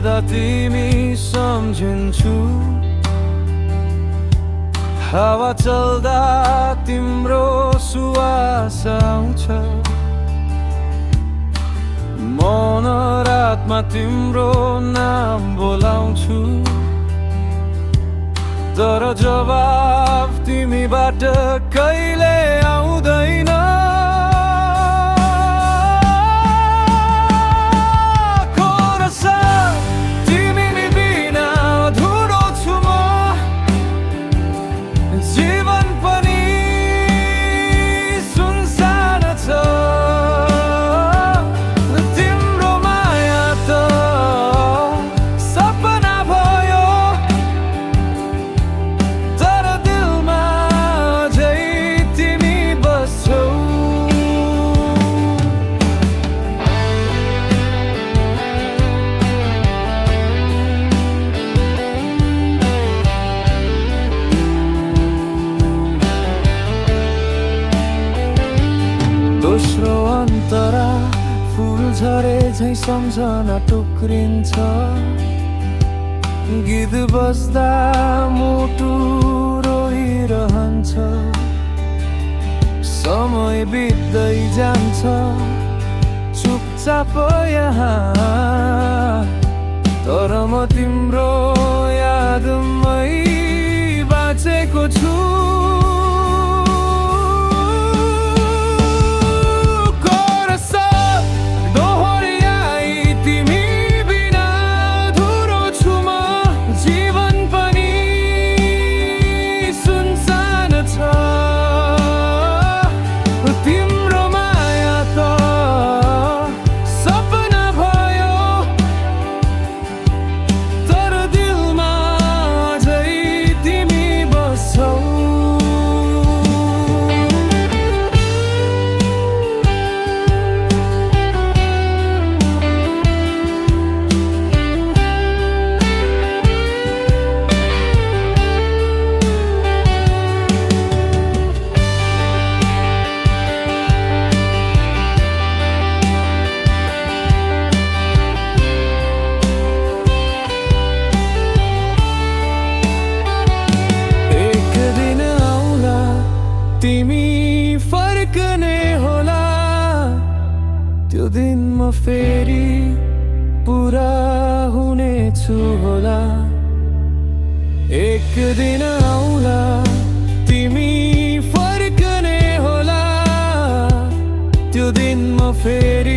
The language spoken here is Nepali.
गर्दा तिमी सम्झिन्छु। हावा चल्दा तिम्रो सुवास आउँछ, मौन रातमा तिम्रो नाम बोलाउँछु। तर जवाफ तिमीबाट कहिले आउँदैन। जीवन पनि सुनसान छ, तिम्रो माया त सपना भयो। तर दिलमा अझै तिमी बस्छौ। दोस्रो अन्तरा फुल झरे झै सम्झना टुक्रिन्छ। गीत बस्दा मुटु रोइरहन्छ। समय बित्दै जान्छ चुपचाप यहाँ, तर म तिम्रो यादमै बाँचेको छु। तिमी फर्कने होला, त्यो दिन म फेरि पुरा हुनेछु होला। एक दिन आउला तिमी फर्कने होला, त्यो दिन म फेरि